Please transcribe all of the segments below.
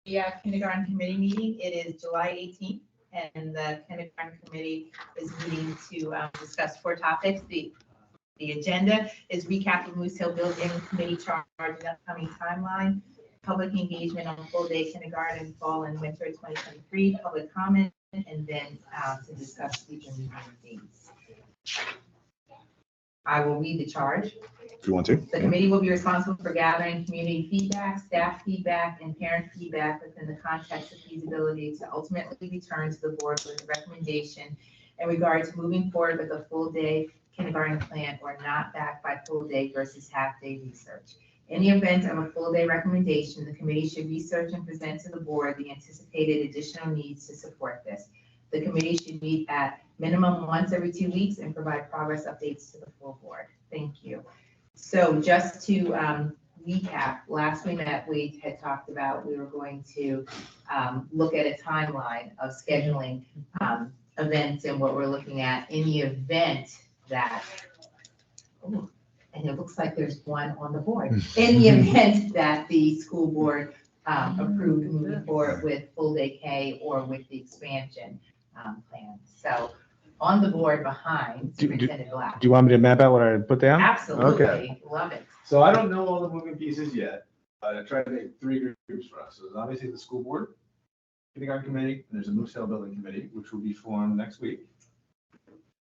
kindergarten committee meeting. It is July 18th, and the kindergarten committee is meeting to discuss 4 topics. The agenda is recap of Moose Hill Building Committee charge and upcoming timeline, public engagement on full-day kindergarten, fall and winter 2023, public comment, and then to discuss future meeting dates. I will read the charge. If you want to. The committee will be responsible for gathering community feedback, staff feedback, and parent feedback within the context of feasibility to ultimately return to the board with a recommendation in regard to moving forward with a full-day kindergarten plan or not backed by full-day versus half-day research. In the event of a full-day recommendation, the committee should research and present to the board the anticipated additional needs to support this. The committee should meet at minimum once every 2 weeks and provide progress updates to the full board. Thank you. So just to recap, last we met, we had talked about we were going to look at a timeline of scheduling events and what we're looking at in the event that, oh, and it looks like there's one on the board, in the event that the school board approved moving forward with full day K or with the expansion plan. So on the board behind Superintendent Black. Do you want me to map out what I put down? Absolutely, Okay. love it. So I don't know all the moving pieces yet, but I tried to make 3 groups for us. So there's obviously the school board, kindergarten committee, and there's a Moose Hill building committee, which will be formed next week.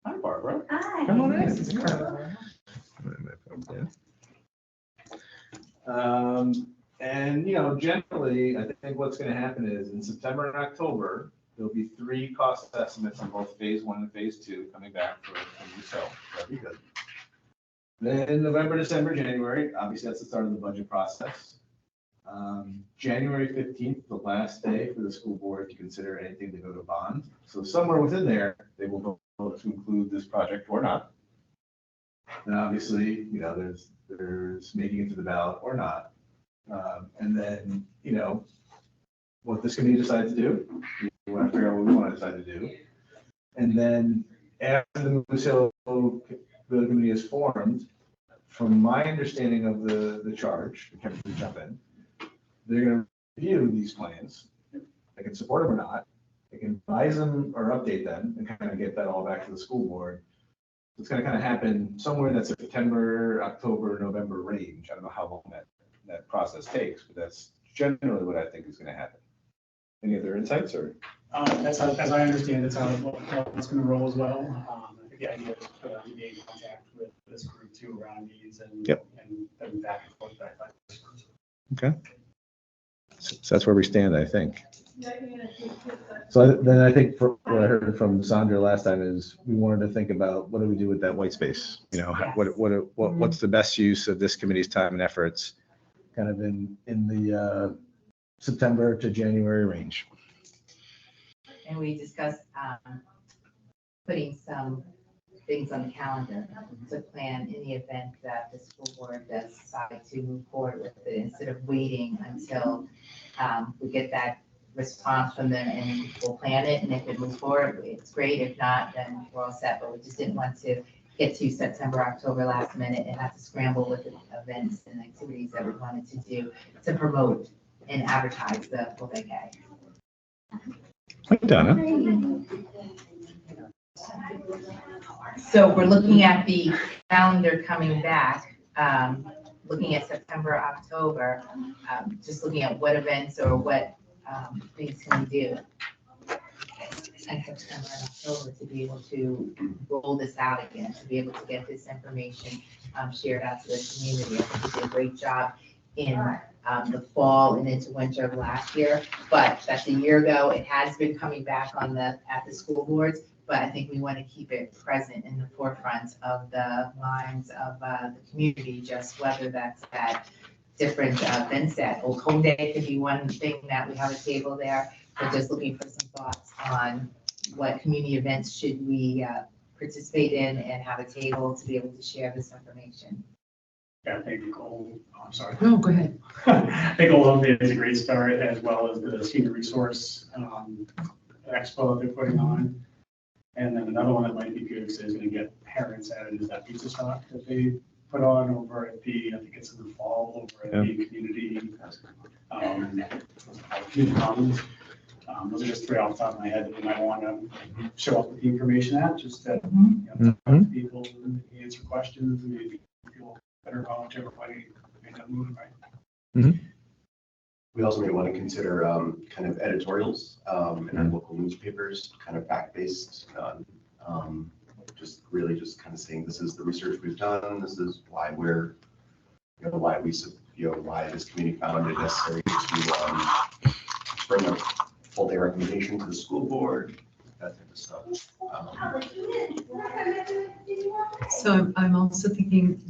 Hi, Barbara. Hi. Come on in. This is Barbara. And, you know, generally, I think what's going to happen is in September and October, there'll be 3 cost estimates on both phase 1 and phase 2 coming back for Moose Hill. That'll be good. Then November, December, January, obviously that's the start of the budget process. January 15th, the last day for the school board to consider anything to go to bond. So somewhere within there, they will vote to include this project or not. And obviously, you know, there's making it to the ballot or not. And then, you know, what this committee decides to do, we want to figure out what we want to decide to do. And then after the Moose Hill Building Committee is formed, from my understanding of the charge, the Kevin can jump in, they're going to review these plans. They can support them or not. They can advise them or update them and kind of get that all back to the school board. It's going to kind of happen somewhere in that September, October, November range. I don't know how long that process takes, but that's generally what I think is going to happen. Any other insights or? That's how, as I understand, that's how it's going to roll as well. I think the idea is to be in contact with this group too around needs and Yep. and then back and forth. Okay. So that's where we stand, I think. So then I think what I heard from Sandra last time is we wanted to think about what do we do with that white space? You know, Yes. what's the best use of this committee's time and efforts kind of in the September to January range. And we discussed putting some things on the calendar to plan in the event that the school board does decide to move forward with it, instead of waiting until we get that response from them and we'll plan it. And if it moves forward, it's great. If not, then we're all set. But we just didn't want to get to September, October last minute and have to scramble with the events and activities that we wanted to do to promote and advertise the full day K. Hi, Donna. So we're looking at the calendar coming back, looking at September, October, just looking at what events or what things can we do in September and October to be able to roll this out again, to be able to get this information shared out to the community. I think we did a great job in the fall and into winter of last year, but that's a year ago. It has been coming back at the school boards, but I think we want to keep it present in the forefront of the minds of the community, just whether that's at different events. That Old Home Day could be one thing that we have a table there, but just looking for some thoughts on what community events should we participate in and have a table to be able to share this information. Yeah, I think I'm sorry. No, go ahead. I think Old Home Day is a great start, as well as the senior resource expo that they're putting on. And then another one that might be good is going to get parents added is that pizza stock that they put on over at I think it's in the fall over at the community community commons. Those are just three off the top of my head that you might want to show up with the information at, just to, talk to people and answer questions and maybe feel better about whichever way you end up moving, right? We also may want to consider kind of editorials in our local newspapers, kind of fact-based, just really just kind of saying, this is the research we've done, this is why we're, why we, why this committee found it necessary to bring a full day recommendation to the school board, that type of stuff. So I'm also thinking,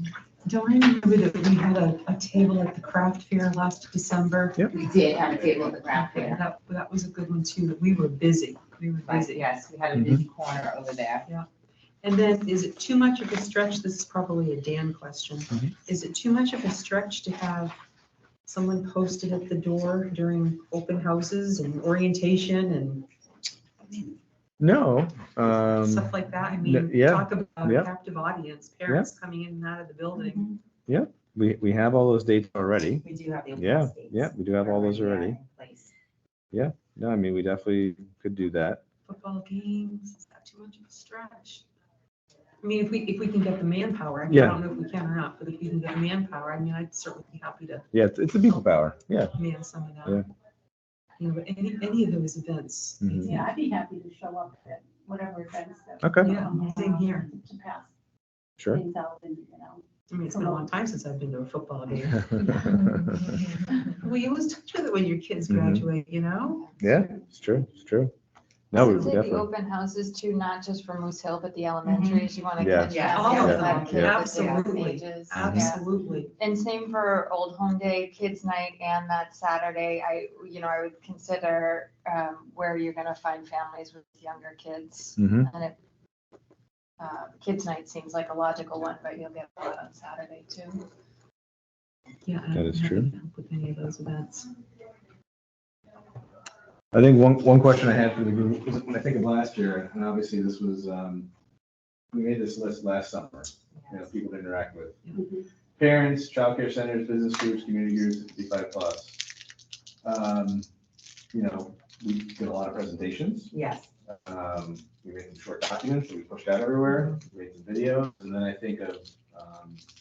don't I remember that we had a table at the craft fair last December? We did have a table at the craft fair. That was a good one too. We were busy. But yes, we had a busy corner over there. And then is it too much of a stretch? This is probably a Dan question. Is it too much of a stretch to have someone posted at the door during open houses and orientation and No. stuff like that? I mean, yeah, talk about yeah. a captive audience, parents coming in and out of the building. We have all those dates already. We do have the. open Yeah, house dates yeah, we do have all those already. in place. No, I mean, we definitely could do that. Football games, is that too much of a stretch? I mean, if we can get the manpower, I Yeah. don't know if we can or not, but if we can get the manpower, I mean, I'd certainly be happy to Yeah, it's the people power. Yeah. man some of that. Yeah. You know, but any of those events. Mhm. Yeah, I'd be happy to show up at whatever events that. Okay. Yeah, same here. To pass Sure. things out and, I mean, it's been a long time since I've been to a football game. Well, you lose touch with it when your kids Mhm. graduate, you know? Yeah, it's true. It's true. No, we I'd say the definitely. open houses too, not just for Moose Hill, but the elementaries, you want to Yeah. catch Yeah, them. all of have them. kids at different Absolutely. ages. Yeah. Absolutely. And same for Old Home Day, Kids Night, and that Saturday, I would consider where you're gonna find families with younger kids. Mhm. And it, Kids Night seems like a logical one, but you'll get a lot on Saturday too. Yeah. I That don't is have true. any help with any of those events. I think one question I had for the group was when I think of last year, and obviously this was, we made this list last summer, people to interact with. Parents, childcare centers, business groups, community groups, 55 plus. We did a lot of presentations. Yes. We made some short documents that we pushed out everywhere, we made some videos, and then I think of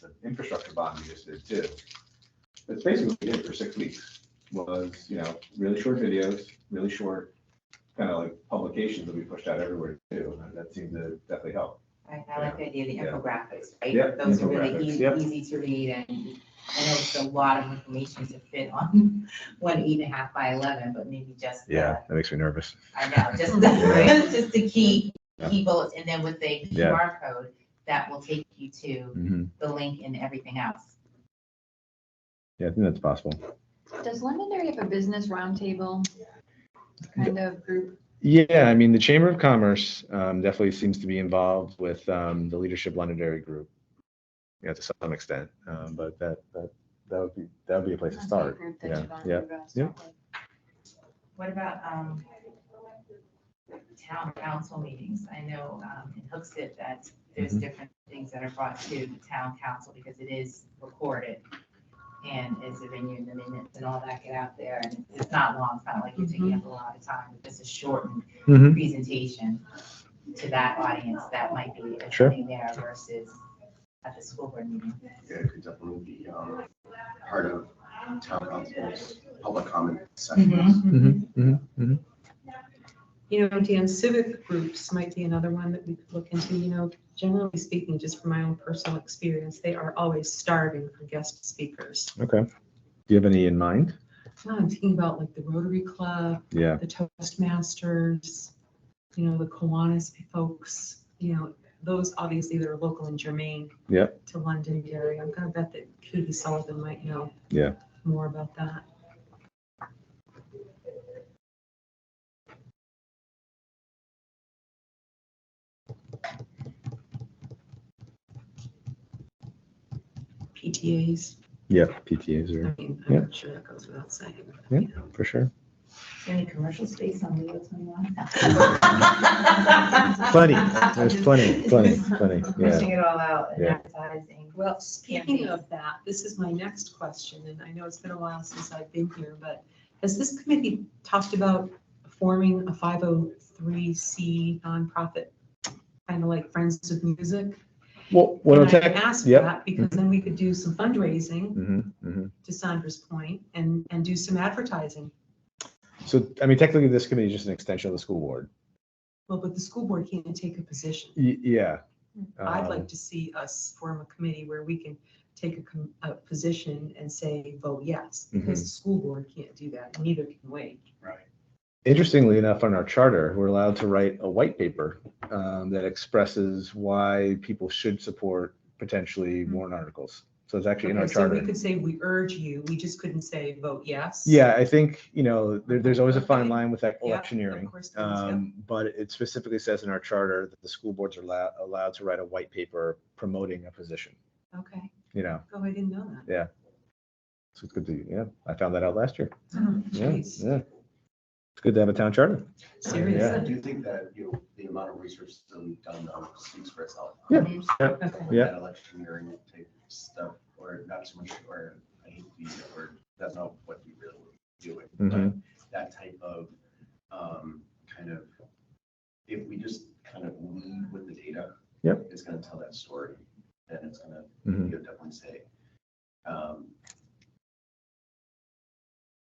the infrastructure bond we just did too. That's basically what we did for 6 weeks, was, really short videos, really short kind of like publications that we pushed out everywhere too. And that seemed to definitely help. Right, I like the idea of the Yeah. infographics, right? Yeah, Those are really infographics, easy, yep. easy to read, and I know it's a lot of information to fit on one 8.5 by 11, but maybe just. That makes me nervous. I know, just just the key bullets, and then with the Yeah. QR code, that will take you to Mhm. the link and everything else. Yeah, I think that's possible. Does Londonderry have a business roundtable kind of group? Yeah, I mean, the Chamber of Commerce definitely seems to be involved with the Leadership Londonderry Group, to some extent. But that would be a place to That's a start. group that Yeah, you're gonna- yeah, you're gonna start with. What about town council meetings? I know in Hooksett that there's Mhm. different things that are brought to the town council because it is recorded. And is the venue and the minutes and all that get out there, and it's not long, it's not like you're taking up a lot of time, but this is shortened Mhm. presentation to that audience that might be Sure. attending there versus at the school board meeting. Yeah, it could definitely be part of town council's public comment sessions. Mhm, mhm, mhm. You know, Dan, civic groups might be another one that we could look into. Generally speaking, just from my own personal experience, they are always starving for guest speakers. Okay. Do you have any in mind? Well, I'm thinking about like the Rotary Club, Yeah. the Toastmasters, the Kiwanis folks, those obviously that are local and germane Yep. to Londonderry. I'm gonna bet that Cootie Sullivan might know Yeah. more about that. PTAs, Yeah, PTAs I are, mean, Yeah. I'm sure that goes without saying. but, Yeah. you know. for sure. Any commercial space on Wheel 21? Plenty. There's plenty. Yeah. Pushing it all out and Yeah. advertising. Well, speaking of that, this is my next question, and I know it's been a while since I've been here, but Has this committee talked about forming a 503c nonprofit, kind of like Friends of Music? Well, And I asked yep. that because then we could do some fundraising, Mm-hmm. to Sandra's point, and do some advertising. So, I mean, technically, this committee is just an extension of the school board. Well, but the school board can't take a position. Yeah. I'd like to see us form a committee where we can take a position and say, vote yes, because the school board can't do that, neither can we. Right. Interestingly enough, on our charter, we're allowed to write a white paper that expresses why people should support potentially warrant articles. So it's actually in our Okay, so we charter. could say, we urge you, we just couldn't say, vote yes. Yeah, I think, there's always a fine Okay. line with that Yeah, electioneering. of course there is, yep. But it specifically says in our charter that the school boards are allowed to write a white paper promoting a position, Okay, Oh, I didn't know that. so it's good to, I found that out last year. Oh, Yeah, geez. yeah. It's good to have a town charter. Seriously? Yeah. I do think that, the amount of research still done speaks for itself. Yeah. Okay. Yeah. That electioneering type stuff, or not so much, or I hate to use that word, that's not what we really do it. But Mhm. that type of, kind of, if we just kind of lead with the data. Yep. It's gonna tell that story, and it's gonna, Mhm. you'll definitely say,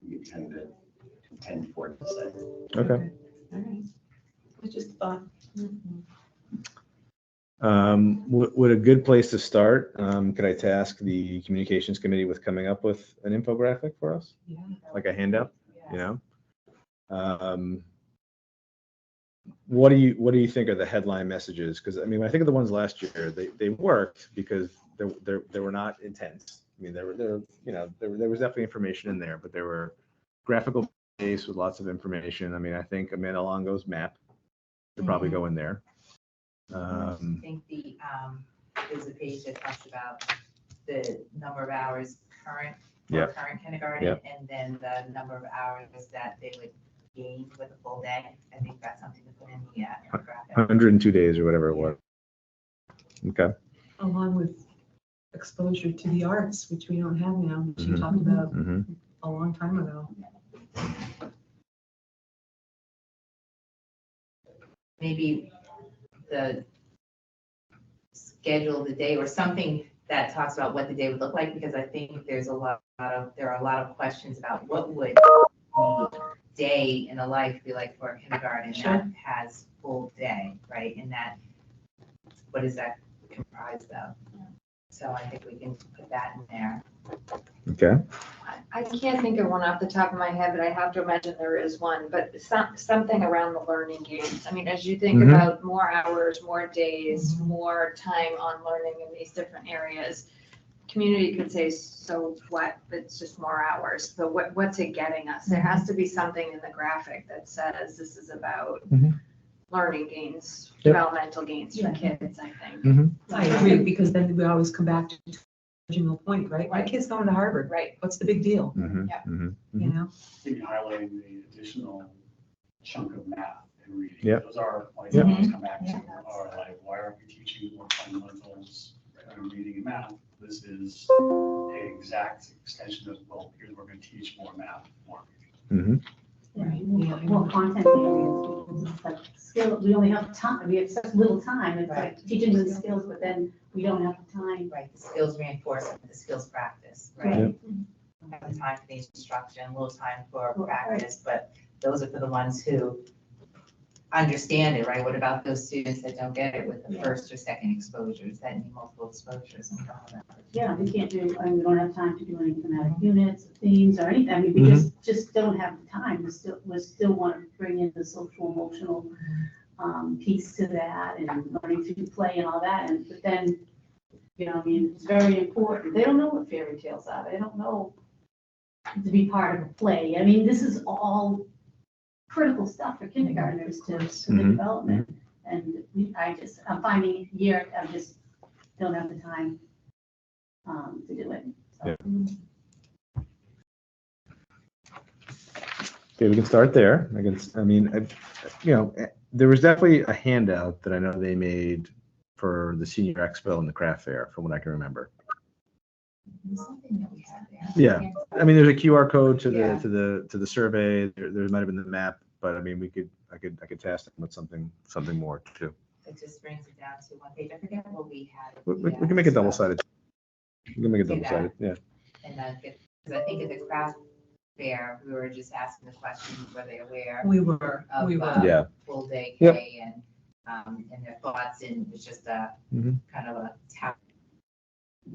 you kind of tend toward the side. Okay. All right. I just thought, Would a good place to start, could I task the communications committee with coming up with an infographic for us, yeah, like a handout, What do you think are the headline messages? Because I mean, when I think of the ones last year, they worked because they were not intense. I mean, there was definitely information in there, but there were graphical based with lots of information. I mean, I think Amanda Longo's map could probably go in there. I think there's a page that talks about the number of hours current Yep. current kindergarten, Yep. and then the number of hours that they would gain with a full day. I think that's something to put in the graphic. 102 days or whatever it was. Okay. along with exposure to the arts, which we don't have now, which you Mhm. talked about Mm-hmm. a long time ago. Maybe the schedule of the day or something that talks about what the day would look like, because I think there are a lot of questions about what would the day in the life be like for a kindergarten that has full day, right? And that, what is that comprised of? So I think we can put that in there. Okay. I can't think of one off the top of my head, but I have to imagine there is one, but something around the learning gains. I mean, as you think Mhm. about more hours, more days, more time on learning in these different areas, community could say, so what, it's just more hours. So what's it getting us? There has to be something in the graphic that says this is about Mhm. learning gains, Yep. developmental gains for Yeah. kids, I think. Mm-hmm. I agree, because then we always come back to the original point, right? My kid's going to Harvard. Right. What's the big deal? Mm-hmm. Yeah. Mm-hmm. You know? Maybe highlighting the additional chunk of math and reading. Yep. Those are, like, Yep. I always come back to, Yeah. are like, why aren't we teaching more fundamentals in reading and math? This is an exact extension of, well, here's where we're going to teach more math, more reading. Mm-hmm. Right. More content areas, because it's like skill, we only have time, we have such little time, it's like teaching the skills, but then we don't have the time. Right, the skills reinforcement, the skills practice, Yep. right? We have the time for the instruction, a little time for practice, but those are for the ones who understand it, right? What about those students that don't get it with the first or second exposures, that need multiple exposures and all that? Yeah, we can't do, I mean, we don't have time to do any thematic units, themes, or anything, I mean, we just don't have the time, we still want to bring in the social emotional piece to that, and learning through play and all that, and, but then, I mean, it's very important, they don't know what fairy tales are, they don't know to be part of a play, I mean, this is all critical stuff for kindergartners to the Mhm. development, and I'm finding here, I just don't have the time to do it. So. Yeah. Okay, we can start there. There was definitely a handout that I know they made for the senior expo and the craft fair, from what I can remember. There's something that we had there. Yeah. I mean, there's a QR code to Yeah. the survey. There might have been the map, but I mean, I could task them with something more too. It just brings it down to one page. I forget what we had. We can make it double-sided. We can make it Do that. double-sided, yeah. And then, because I think at the craft fair, we were just asking the questions, were they aware We were. of Yeah. full day Yep. K and their thoughts, and it was just a Mhm. kind of a tap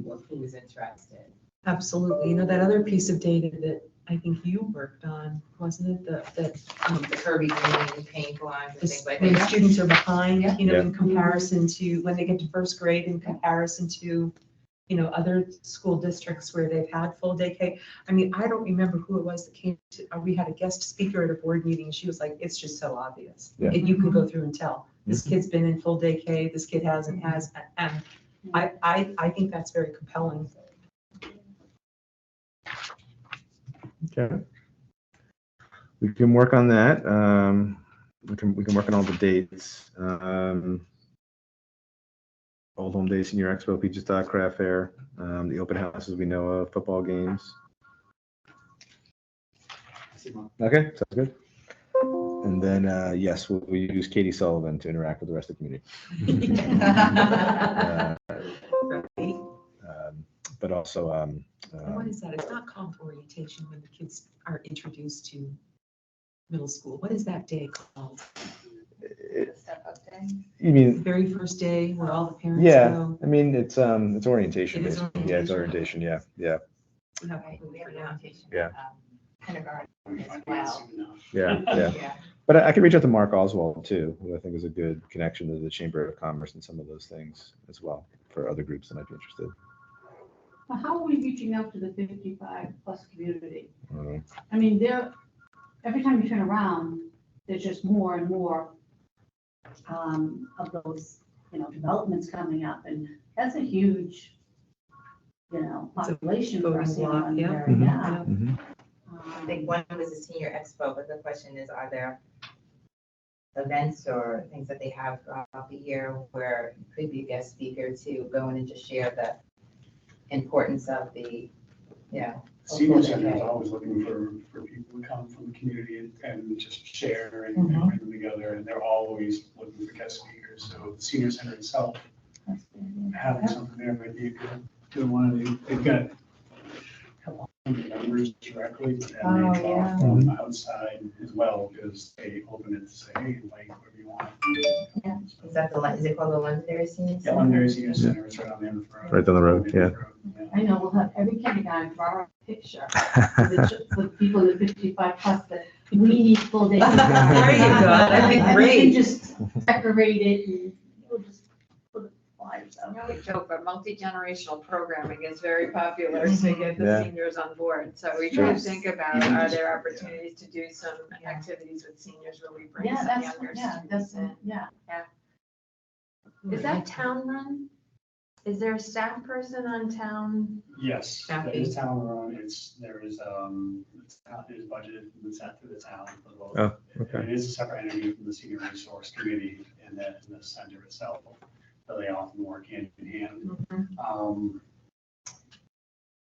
of who was interested. Absolutely. You know, that other piece of data that I think you worked on, wasn't it? The Kirby Green paint lines and things like When that. students are behind, Yeah. you know, Yeah. in comparison to, when they get to first grade, in comparison to, you know, other school districts where they've had full day K. I mean, I don't remember who it was that came to, we had a guest speaker at a board meeting, and she was like, it's just so obvious. Yeah. And you can go through and tell, this kid's been in full day K, this kid hasn't, and I think that's very compelling. Okay. We can work on that. We can work on all the dates. Old Home Day, Senior Expo, Peaches Dot Craft Fair, the open houses we know of, football games. Okay, sounds good. And then, yes, we'll use Katie Sullivan to interact with the rest of the community. But also, And what is that? It's not called orientation when the kids are introduced to middle school. What is that day called? Step up day. you The mean, very first day where all the parents yeah, go. I mean, it's orientation. It is basically. Yeah, it's orientation. orientation, yeah. We have Right, we have an yeah. orientation, Yeah. Kindergarten as well. Yeah. Yeah. But I could reach out to Mark Oswald too, who I think is a good connection to the Chamber of Commerce and some of those things as well for other groups that might be interested. Well, how are we reaching out to the 55+ community? Mhm. I mean, every time you turn around, there's just more and more of those, you know, developments coming up, and that's a huge, you know, It's a population for us voting here block, on yeah. there, Mhm. yeah. Mhm. I think one was a senior expo, but the question is, are there events or things that they have throughout the year where you could be a guest speaker to go in and just share the importance of the, you know. Senior Center is always looking for people to come from the community and just share and Mhm. bring them together, and they're always looking for guest speakers. So the Senior Center itself, That's good, having something there might be a good one. They've got a couple hundred members directly, but then Oh, they draw yeah. from outside as well, because they open it to say, hey, invite whoever you want. Yeah. Is that is it called the Londonderry Senior Yeah, Center? Londonderry Senior Center, it's right on the end of the road. Right down the road, yeah. I know, we'll have every kindergarten draw a picture for the people in the 55+ that we need full day. There you go, that'd be And we great. can just decorate it and we'll just put the flyers I out. know we joke, but multi-generational programming is very popular to get the Yeah. seniors on board. So we try to Yes. think about, are there opportunities to do some activities with seniors where we bring Yeah, some that's, younger yeah, students that's, in? yeah. Is that town run? Is there a staff person on town? Yes, Staff that is town run, there is budgeted from the town for both. Oh, okay. It is a separate entity from the senior resource committee and the center itself, so they often work hand in hand.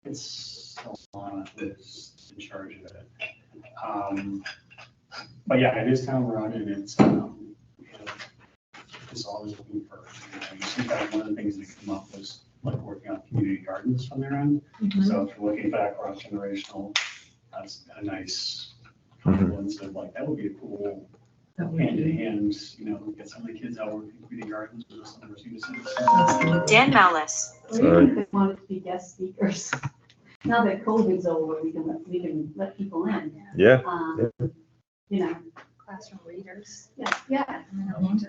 It's Alana that's in charge of it. But yeah, it is town run, and it's always looking for, in fact, one of the things that came up was like working on community gardens from their end. So if you're looking for that cross-generational, that's a nice confluence of like, that would be a cool hand in hand, you know, get some of the kids out working in community gardens with some of our senior citizens. Dan Mellis. Or even if they wanted to be guest speakers. Now that COVID's over, we can let people in. Yeah. You know, Classroom readers. yeah, yeah, Mhm.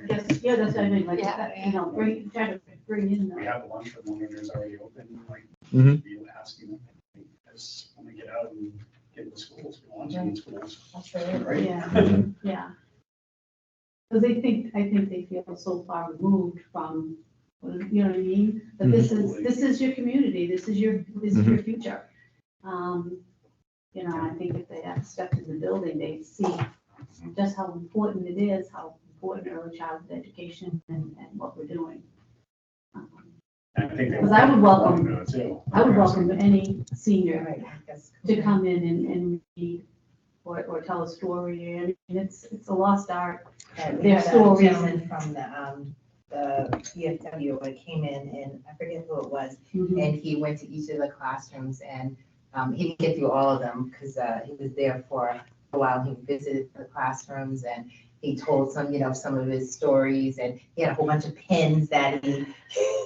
yeah, that's what I mean, like, Yeah, you know, try to bring in We the. have the lunchroom monitors already open, like, Mhm. be asking them, as when we get out and get into schools, we want to in schools. That's really Right? Yeah, yeah. Because I think they feel so far removed from, you know what I mean? But this is your community, this is your future. You know, I think if they have stepped in the building, they see just how important it is, how important early childhood education and what we're doing. And I think they Because I would welcome- want to go too. I would welcome any senior Right, that's to cool. come in and read or tell a story, and it's a lost art. And we Their had a stories. gentleman from the PFW that came in, and I forget who it was, and he went to each of the classrooms, and he didn't get through all of them, because he was there for a while. He visited the classrooms, and he told some, some of his stories, and he had a whole bunch of pins that he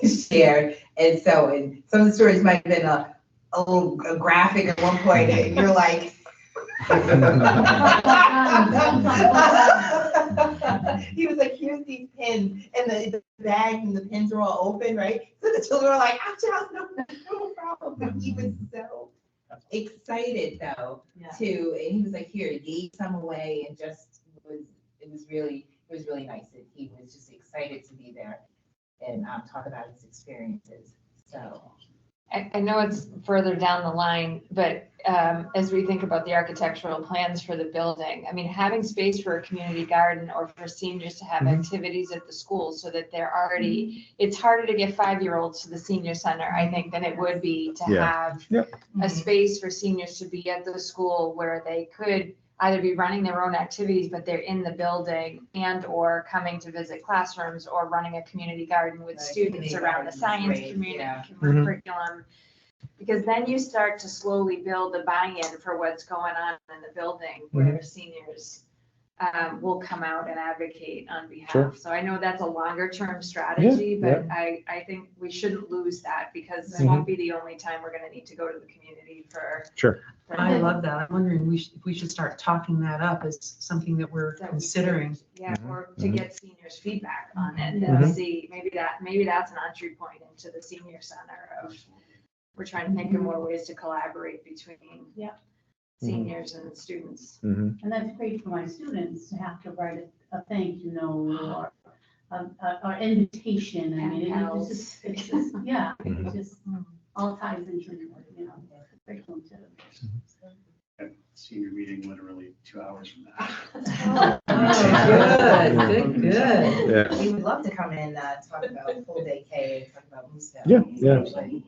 shared. And some of the stories might have been a little graphic at one point, and you're like, he was like, here's these pins, and the bag and the pins are all open, right? So the children were like, ouch, no problem. But he was so excited though, Yeah. too, and he was like, here, he gave some away, and it was really nice. And he was just excited to be there and talk about his experiences, so. I know it's further down the line, but as we think about the architectural plans for the building, I mean, having space for a community garden or for seniors to have activities at the school so that they're already, it's harder to get 5-year-olds to the senior center, I think, than it would be to Yeah. have Yep. a space for seniors to be at the school where they could either be running their own activities, but they're in the building, and or coming to visit classrooms or running a community garden with Right, students community around the garden is science great, community yeah. curriculum. Because then you start to slowly build a buy-in for what's going on in the building where seniors will come out and advocate on behalf. Sure. So I know that's a longer term strategy, Yeah, but I think we shouldn't lose that, because this won't be the only time we're gonna need to go to the community for. Sure. I love that. I'm wondering if we should start talking that up as something that we're that we considering. Yeah, or to get seniors' feedback on it and Mhm. see, maybe that's an entry point into the senior center of, we're trying to think of more ways to collaborate between Yeah. seniors and students. And that's great for my students to have to write a thank you note or invitation. I mean, it's just, yeah, it's just all ties into, curriculum too. Senior meeting literally 2 hours from now. Good. Yeah. We would love to come in, talk about full day K, and talk about Mooseville. Yeah, yeah. Absolutely.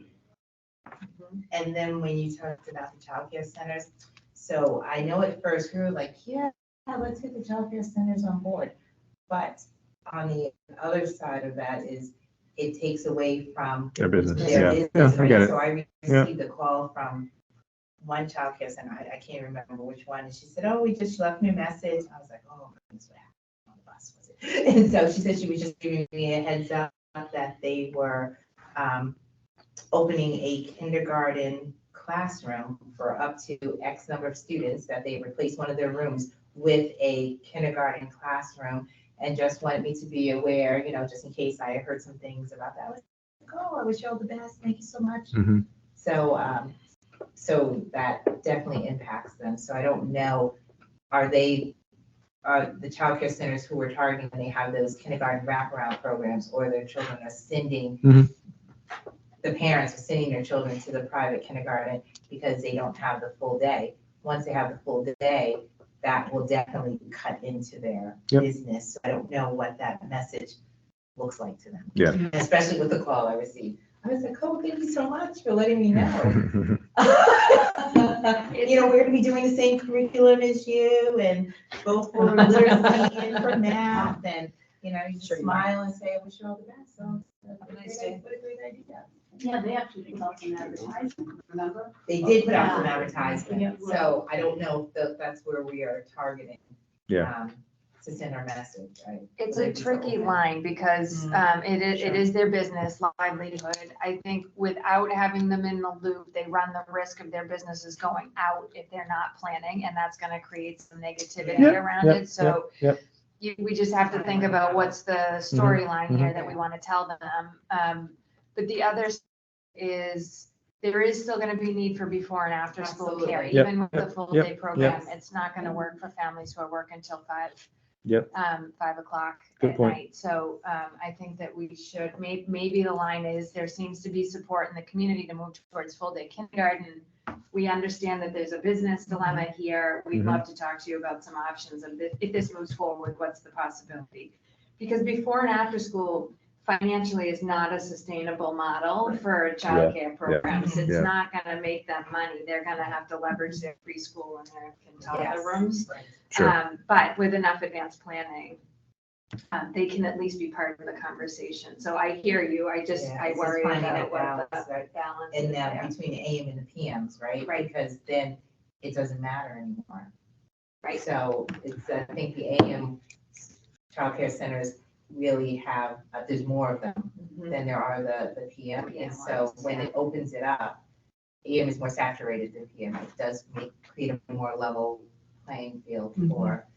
And then when you talked about the childcare centers, so I know at first we were like, yeah, let's get the childcare centers on board. But on the other side of that is it takes away from Their business, their yeah. business, Yeah, I get right? it. So I Yeah. received a call from one childcare center, I can't remember which one, and she said, oh, she left me a message. I was like, oh, goodness, what happened on the bus, was it? And so she said she was just giving me a heads up that they were opening a kindergarten classroom for up to X number of students, that they replaced one of their rooms with a kindergarten classroom, and just wanted me to be aware, just in case I heard some things about that. I was like, oh, I wish you all the best. Thank you so much. Mhm. So that definitely impacts them. So I don't know, are the childcare centers who we're targeting, when they have those kindergarten wraparound programs, or their children are sending, the parents are sending their children to the private kindergarten because they don't have the full day. Once they have the full day, that will definitely cut into their Yep. business. So I don't know what that message looks like to them. Yeah. Especially with the call I received. I was like, oh, thank you so much for letting me know. We're gonna be doing the same curriculum as you, and both for literacy and for math, and, you just Sure you smile and say, I wish you all the best, so. Have a nice day. What a great idea. Yeah, they actually put out some advertising, remember? They did put out some Yeah. advertisement, so I don't know if that's where we are targeting. Yeah. To send our message, right? It's a tricky line, because it is their business livelihood. I think without having them in the loop, they run the risk of their businesses going out if they're not planning, and that's gonna create some negativity Yep, around yep, it. So yep. we just have to think about what's the storyline here that we want to tell them. But the other is, there is still gonna be need for before and after school care, Absolutely. Yep, even with the yep, full yep, day program. It's not gonna work for families who are working till 5 o'clock Good at point. night. So I think that we should, maybe the line is, there seems to be support in the community to move towards full day kindergarten. We understand that there's a business dilemma here. We'd love to talk to you about some options of this. If this moves forward, what's the possibility? Because before and after school, financially is not a sustainable model for childcare programs. It's yeah. not gonna make them money. They're gonna have to leverage their preschool and their infant toddler Yes. rooms. Sure. But with enough advanced planning, they can at least be part of the conversation. So I hear you. I Yeah, it's just worry finding about a what balance, the right? balance is And there. that between the AM and the PMs, right? Right. Because then it doesn't matter anymore. Right. So it's, I think the AM childcare centers really have, there's more of them Mhm. than there are the PM. PM And so ones, when yeah. it opens it up, AM is more saturated than PM. It does create a more level playing field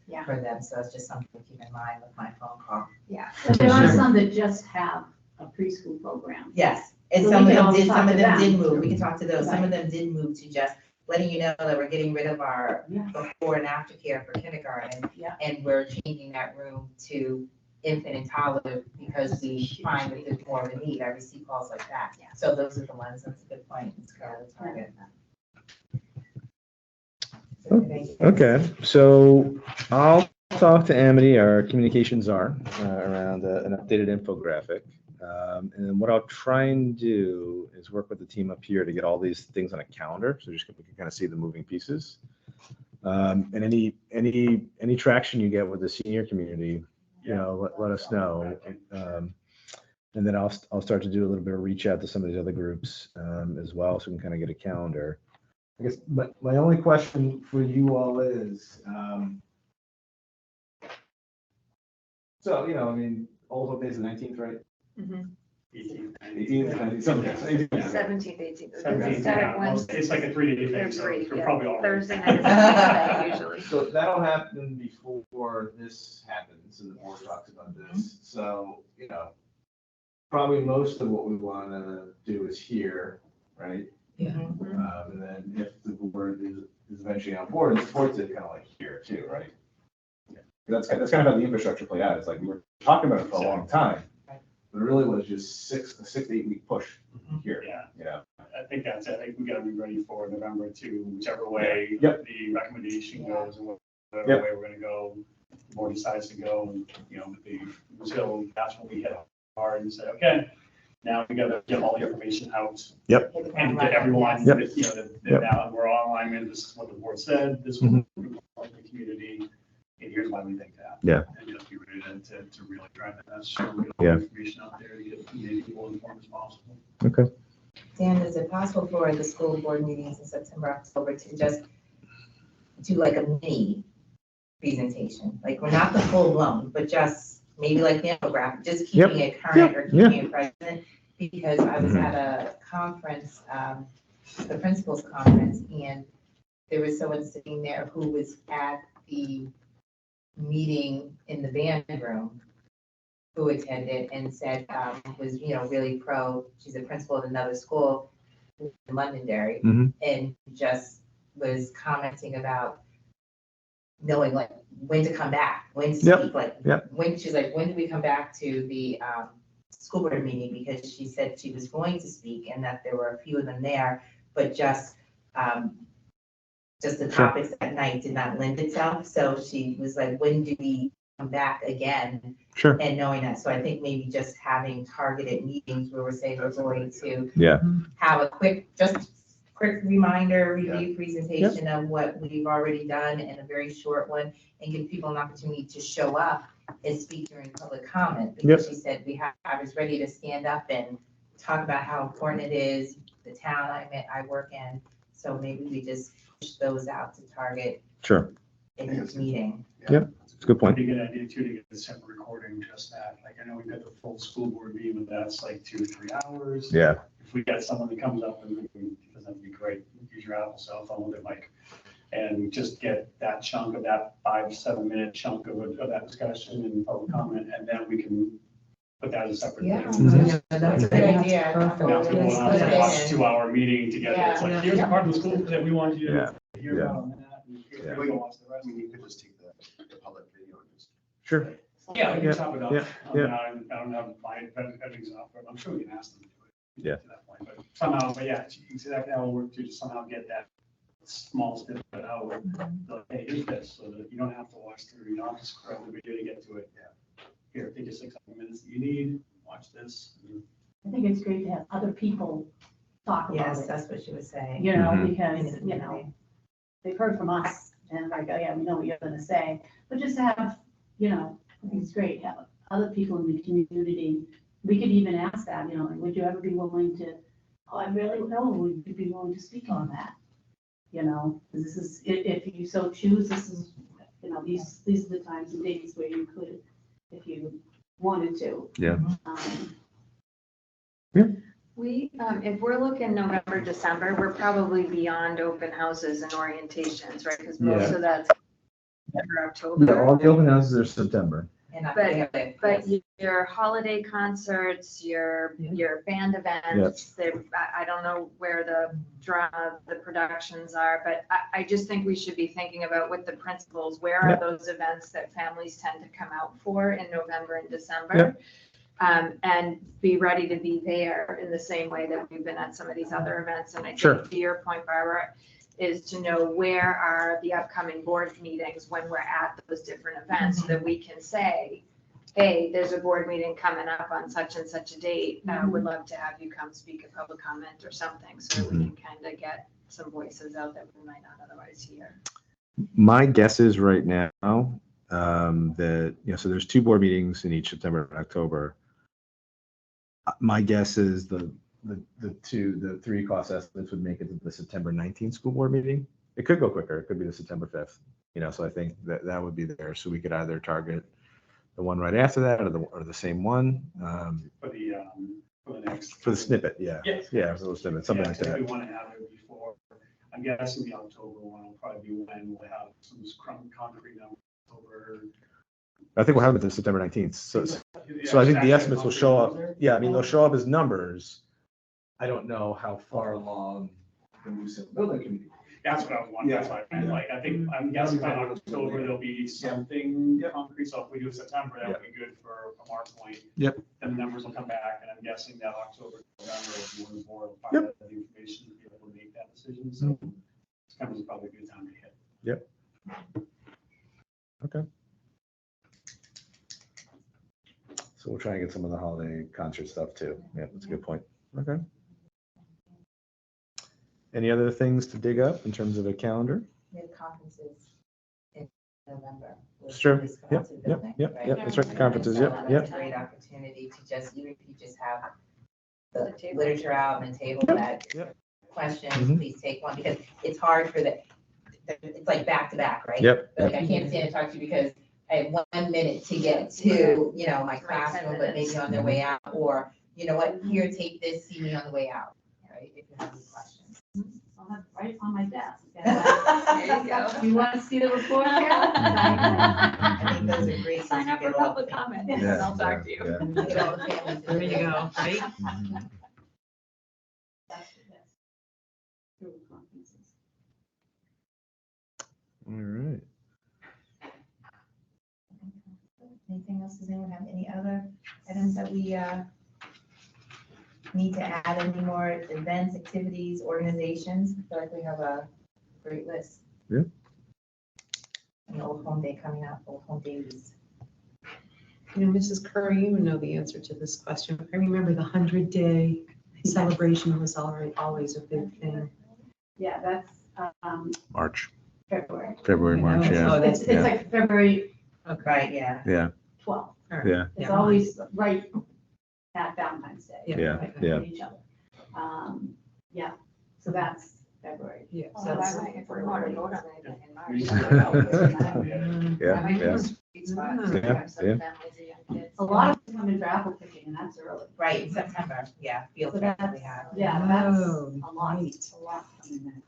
Yeah. for them. So it's just something to keep in mind with my phone call. Yeah. But there are some that just have a preschool program. Yes, and So some we of can them always did, talk some of to them them. did move, we can talk to those, some Right. of them did move to just letting you know that we're getting rid of our Yeah. before and after care for kindergarten. Yeah. And we're changing that room to infant and toddler because we find that there's more of a need, I receive calls like that. Yeah. So those are the ones, that's a good point, it's kind of target. Okay, so I'll talk to Amity, our communications czar, around an updated infographic. And then what I'll try and do is work with the team up here to get all these things on a calendar, so just we can kind of see the moving pieces. And any traction you get with the senior community, you know, let us know. And then I'll start to do a little bit of reach out to some of these other groups as well, so we can kind of get a calendar. I guess my only question for you all is, so, you know, I mean, Old Hope Day is the 19th, right? 18th, 19th, something. 18th. 17th, 18th. 17th, Start yeah, Wednesday. it's like a 3-day They're thing, so free, we're yeah. probably all. Thursday night is Wednesday usually. So that'll happen before this happens and the board talks about this. So, you know, probably most of what we want to do is here, right? And then if the board is eventually on board and supports it, kind of like here too, right? That's kind of how the infrastructure played out. It's like we were talking about it for a long time, Right. but it really was just a 6 to 8 week push here. Yeah. You know? I think that's it. I think we gotta be ready for November to whichever way Yep. the recommendation goes and whatever Yep. way we're gonna go. The board decides to go and, you know, so that's when we hit hard and say, okay, now we gotta get all the information out and get everyone, you know, that now we're all in alignment. This is what the board said, this was the community, and here's why we think that. Yeah. And just be ready to really drive that message, so we get all Yeah. the information out there to get as many people informed as possible. Okay. Dan, is it possible for the school board meetings in September, October to just do like a mini presentation? Like, we're not the full blown, but just maybe like the infographic, just keeping it current or keeping it present. Because I was at a conference, the principal's conference, and there was someone sitting there who was at the meeting in the band room who attended and said, was, you know, really pro, she's a principal at another school in Londonderry, Mhm. and just was commenting about knowing like when to come back, when to Yep, speak, like, yep. when, she's like, when do we come back to the, school board meeting? Because she said she was going to speak and that there were a few of them there, but just the topics that night did not lend itself. So she was like, when do we come back again? Sure. And knowing that, so I think maybe just having targeted meetings where we're saying we're going to Yeah. have a quick reminder, review presentation of what we've already done and a very short one, and give people an opportunity to show up and speak during public comment. Because she said I was ready to stand up and talk about how important it is, the town I work in. So maybe we just push those out to target Sure. in each meeting. Yep. It's a good point. It'd be a good idea too, to get a separate recording, just that, like, I know we've got the full school board meeting, but that's like 2 or 3 hours. Yeah. If we got someone that comes up and that'd be great, use your Apple cell phone with it, Mike, and just get that chunk of that 5 to 7 minute chunk of that discussion and public comment, and then we can put that as a separate. Yeah. thing. That's a good idea. Perfect. Now, if we want to Put it watch a in. 2-hour meeting together, it's like, here's a part of the school that we want you Yeah. to hear Yeah. about on that. And here we go, watch the I rest. mean, you could just take the public video and just. Sure. Yeah, we Yeah, can chop it up. yeah, I don't have my editing software, but I'm sure we can ask them to do it. Yeah. To that point, but somehow, but yeah, exactly how it works to just somehow get that small snippet out. Like, hey, here's this, so that you don't have to watch through, you don't have to scrub the video to get to it. Here, take your 6 minutes that you need, watch this. people talk about Yes, it, that's what she was saying. you know, Mhm. because, you know, they've heard from us, and like, oh yeah, we know what you're gonna say, but just to have, you know, I think it's great, have other people in the community, we could even ask that, you know, like, would you ever be willing to, oh, I really, no, would you be willing to speak on that? You know, 'cause this is, if you so choose, this is, you know, these are the times and dates where you could, if you wanted to. Yeah. We, if we're looking November, December, we're probably beyond open houses and orientations, right? Because most of that's September, October. All the open houses are September. And I But- think But your holiday concerts, your band events, I don't know where the drama, the productions are, but I just think we should be thinking about with the principals, where are Yeah. those events that families tend to come out for in November and December? Yeah. And be ready to be there in the same way that we've been at some of these other events. And I Sure. think to your point, Barbara, is to know where are the upcoming board meetings when we're at those different events, so that we can say, hey, there's a board meeting coming up on such and such a date. Would love to have you come speak at public comment or something, so that we can kind of get some voices out that we might not otherwise hear. My guess is right now that, so there's 2 board meetings in each September and October. My guess is the 3 cost estimates would make it to the September 19th school board meeting. It could go quicker. It could be the September 5th, so I think that would be there. So we could either target the one right after that or the same one For the next. for the snippet. Yeah. Yes. Yeah, for the snippet, something Yeah, like so if that. we want to have it before, I'm guessing the October one will probably be when we'll have some concrete numbers over. I think we'll have it the September 19th. So I think the estimates will show up. Yeah, I mean, they'll show up as numbers. I don't know how far along the new building can be. That's what I was wondering, that's what I meant, Yeah. like, I think, I'm guessing by October, there'll be something Yep. concrete, so if we do September, that would be good for, from our point. Yep. And the numbers will come back, and I'm guessing that October, November, will be when the board will Yep. find out the information to be able to make that decision, so September's probably a good time to hit. Okay. So we'll try and get some of the holiday concert stuff too. Yeah, that's a good point. Okay. Any other things to dig up in terms of a calendar? We have conferences in November. with Sure. this Yep, council yep, building, yep, right? yep. That's right, the conferences, So yep, that's yep. a great opportunity to just, even if you just have the The table. literature out and the table Yep, that yep. questions, Mhm. please take one, because it's hard for it's like back to back, right? Yep. Like I can't stand and talk to you because I have 1 minute to get to, my classroom, but maybe on their way out, or, you know what, here, take this, see me on the way out, right? If you have any questions. I'll have it right on my desk. There you go. You want to see the report, Carol? I think those are great. Sign up for public comment, and Yeah, I'll talk to you. yeah. Get all the families. There you go, right? Mhm. That's the best. Through conferences. All right. Anything else? Does anyone have any other items that we need to add? Any more events, activities, organizations? I feel like we have a great list. Yeah. And Old Home Day coming up, Old Home Days. Mrs. Curry, you would know the answer to this question. I remember the 100-day celebration was always a big thing. Yeah, that's, March, February. February, March, Oh, yeah. that's, It's like February Right, yeah. Yeah, 12th. yeah, It's Yeah. always right at Valentine's Day. Yeah. yeah, Right, yeah. with each other. Yeah, so that's February. yeah. So So that's, that's, if we're going to vote on anything in March. Yeah, I mean, yeah. sweet spots, Yeah, we have some yeah. families and young kids. A lot of them come in for apple picking, and that's early. Right, in September, yeah, field So trip that's, we have. yeah, that's Oh, a lot, great. a lot coming in.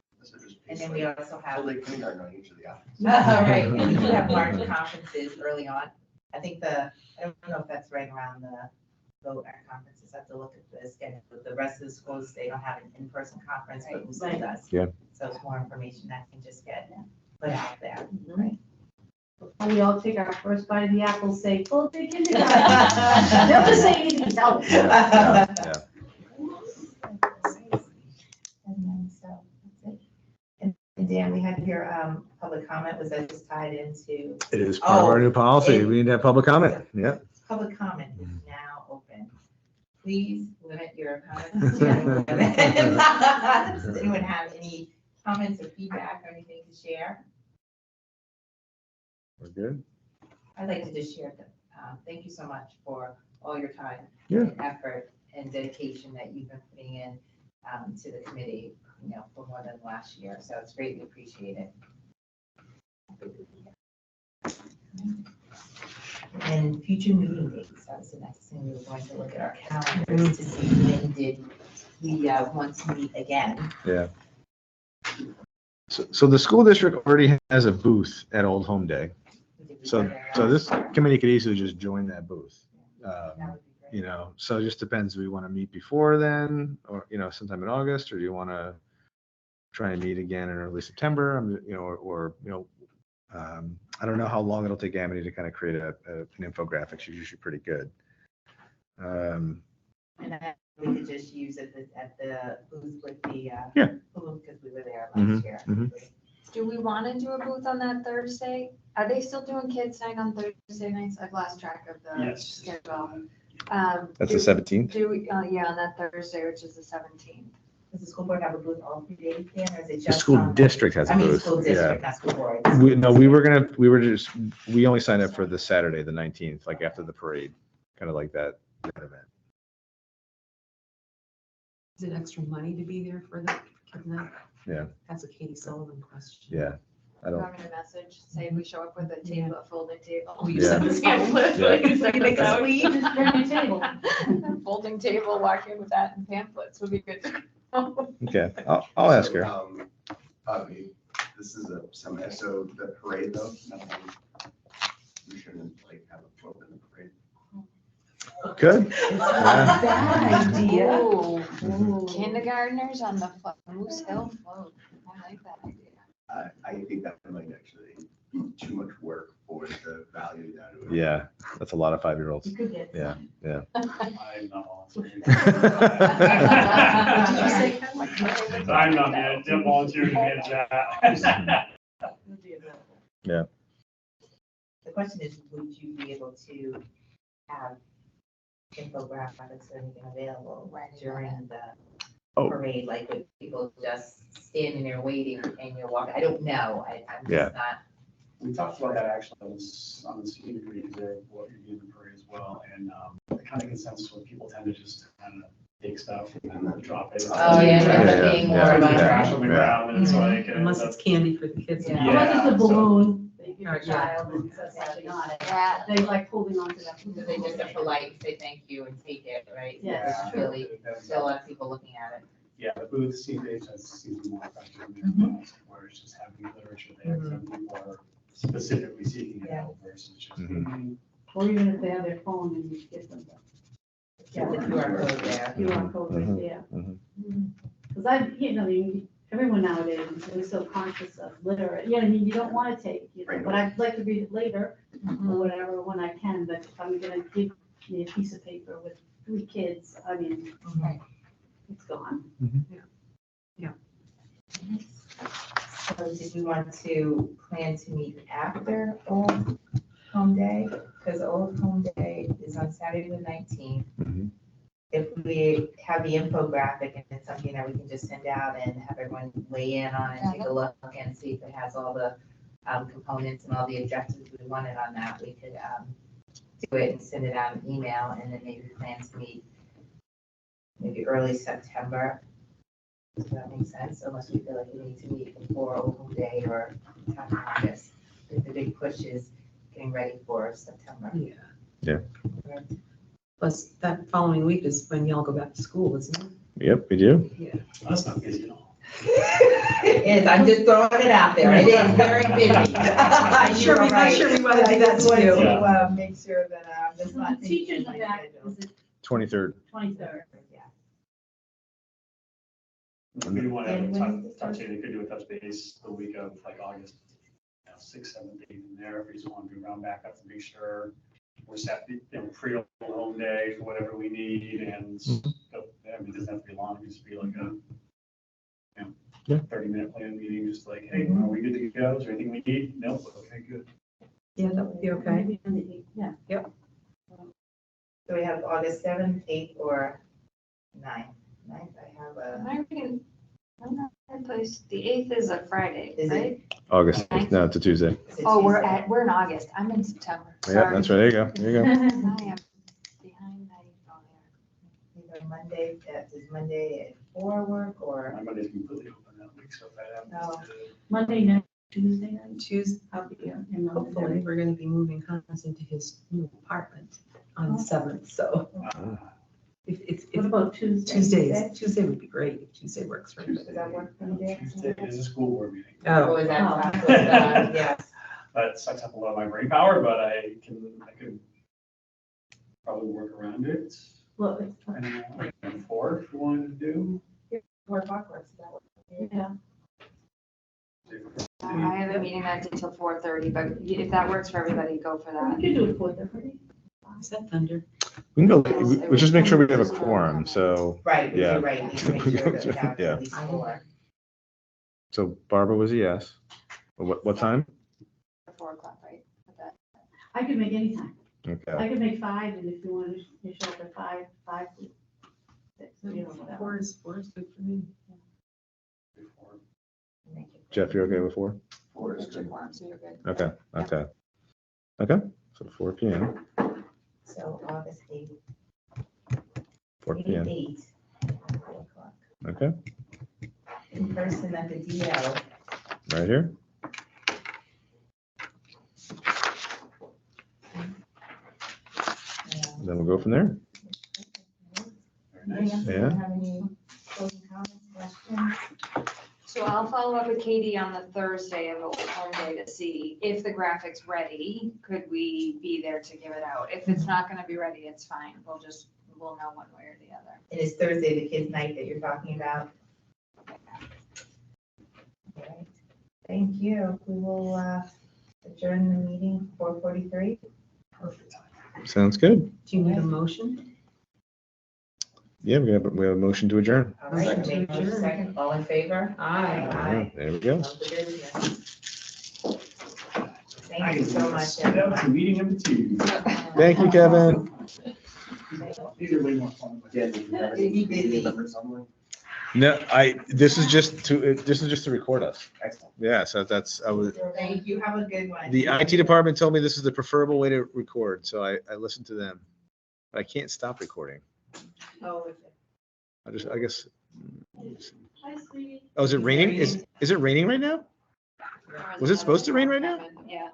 And then we also have, Full day kindergarten on each of the options. right, and we do have March conferences early on. I think I don't know if that's right around the vote at conferences. I have to look at the schedule. But the rest of the schools, they don't have an in-person conference, but who still Right. does. Yeah. So it's more information that can just get put out there, right? Before we all take our first bite of the apple, say, full day kindergarten. They'll just say anything, tell us. Yeah, yeah. And then, so, that's it. And Dan, we had your public comment. Was that just tied into? It is part of our new policy. it- We need to have public comment. Yeah. Public comment is now open. please limit your comments. Does anyone have any comments or feedback or anything to share? We're good? I'd like to just share that, thank you so much for all your time Yeah. and effort and dedication that you've been putting in to the committee, for more than last year. So it's greatly appreciated. And future meeting dates, that was the next thing we were going to look at our calendars to see when did we want to meet again. Yeah. So the school district already has a booth at Old Home Day. So this committee could easily just join that booth. So it just depends, do we want to meet before then, or, sometime in August, or do you want to try and meet again in early September? I don't know how long it'll take Amity to kind of create an infographic. She's usually pretty good. And then we could just use it at the booth with the, balloon, because we were there last year. Do we want to do a booth on that Thursday? Are they still doing kids night on Thursday nights? I've lost track of the Yes. schedule. That's the 17th? Do we, yeah, on that Thursday, which is the 17th. Does the school board have a booth all 3 days then, or is it The just? school on- district has a I mean, booth. school Yeah. district, not school board. We only signed up for the Saturday, the 19th, like after the parade, kind of like that event. Is it extra money to be there for that? Yeah. That's a Katie Sullivan question. Yeah. I don't, I'm gonna message, say we show up with a table, a folding table. Will you send us pamphlets? Yeah. Next week? Just bring your table. Folding table, walk in with that and pamphlets would be good to go. okay, I'll ask her. This is a semi, so the parade though, we shouldn't like have a float in the parade. Good. Not a bad idea. Ooh, kindergartners on the Moose Hill float. I like that idea. I think that might actually be too much work for the value that it would. Yeah, that's a lot of 5-year-olds. You could get Yeah. some. I'm not volunteering. What did you say, Ken? I'm not, I didn't volunteer to manage that. Yeah. The question is, would you be able to have infographics or anything available during the Oh. parade, like with people just standing there waiting and you're walking? I don't know. I'm Yeah. just not. We talked about that actually on the student committee, because they're what you're doing the parade as well, and the kind of consensus where people tend to just kind of take stuff and then drop it. Oh, yeah, it ends up being more of a- Trash on the ground, and it's Mhm. like. Unless it's candy for the kids. Yeah. Unless it's a so- balloon, they give a Right, yeah. child and says something on it. Yeah. They like holding on to that. Because they just are polite, say thank you and take it, right? Yeah. It's really, still a lot of people looking at it. Yeah, the booth seems more effective in Mhm. there, where it's just having literature there, because people are specifically seeking it out versus just. Mhm. Or even if they have their phone and you give them Yeah, the QR code there. the QR code right there. Mhm. Because everyone nowadays is so conscious of litter, you don't want to take, but I'd like to read it later or whatever when I can, but if I'm gonna give me a piece of paper with 3 kids, Mhm. it's gone. So did we want to plan to meet after Old Home Day? Because Old Home Day is on Saturday the 19th. Mhm. If we have the infographic and it's something that we can just send out and have everyone weigh in on and take a look and see if it has all the components and all the objectives we wanted on that, we could do it and send it out an email, and then maybe plan to meet maybe early September. Does that make sense? Unless we feel like we need to meet before Old Home Day or sometime in August. If the big push is getting ready for September. Yeah. Yeah. Plus, that following week is when y'all go back to school, isn't it? Yep, we do. That's not busy at all. It is, I'm just throwing it out there. It is very busy. I'm sure we want to do that wanted too. to make sure that it's So not. the teachers are back, is it 23rd. 23rd? Yeah. If we want And to when is the touch it, we could do a touch base the week of like August, 6th, 7th, 8th in there, if we just want to round back up to make sure we're set, pre home day for whatever we need, and it doesn't have to be long, it just be like a, Yeah. 30-minute plan meeting, just like, hey, are we good to go? Is there anything we need? Nope, okay, good. Yeah, that would be okay. Yeah. So we have August 7th, 8th, or 9th. 9th, I have a, Am I reading? I'm not in place. The 8th is a Friday, Is it? right? August, no, it's a Tuesday. it's a Oh, Tuesday. we're in August. I'm in September. Yeah, Sorry. that's right, there you go, there you go. I am behind that. Either Monday, does Monday at 4 work, or? My Monday's completely open that week, so if that No. happens. Monday night, Tuesday night, Tuesday, I'll be here. in hopefully, we're gonna be moving Hans into his new apartment on the 7th, so if What about Tuesday? Tuesday would be great, if Tuesday works for Does everybody. that work for you, Dave? Tuesday is a school board meeting. Oh, Oh, is that, Oh. yes. That sucks up a lot of my brain power, but I can probably work around it. Well, it's, I don't know, like 4 if you wanted to do. 4 o'clock works, does that work for you? yeah. I have a meeting that day till 4:30, but if that works for everybody, go for We that. could do it for the is that thunder? We can go, we just make sure we have a quorum, so, Right, Yeah. you're right, we need to make sure that we have Yeah. at least 4. so Barbara was a yes. What time? 4 o'clock, right? With that. I could make any time. Okay, I could make 5, and if you want to show up at 5, 6, you know, whatever. Four is good for me. Jeff, you're okay with 4? 4 is good one, so you're good. Okay, okay. Okay, so 4 PM, So August 8th. 4 PM, 8, 4 o'clock. okay, In person at the DL. right here. Then we'll go from there. Very nice. Yeah. Have any closing comments, questions? So I'll follow up with Katie on the Thursday of Old Home Day to see if the graphic's ready, could we be there to give it out? If it's not gonna be ready, it's fine. We'll know one way or the other. It is Thursday, the kids' night that you're talking about. All right. Thank you. We will adjourn the meeting 4:43. Perfect time. Sounds good. Do you need a motion? Yeah, we have a motion to adjourn. All right, Second. make a second, all in favor? Aye. Aye. There we go. Love the business. Thank you I so will much. set up the meeting number 2. Thank you, Kevin. These are way more fun. You busy? No, this is just to record us. Excellent. Yeah, so I was, Thank you. Have a good one. the IT department told me this is the preferable way to record, so I listened to them. But I can't stop recording. Oh, is it? I guess, Hi, sweetie. oh, is it raining? Is it raining right now? Was it supposed to rain right now? Yeah,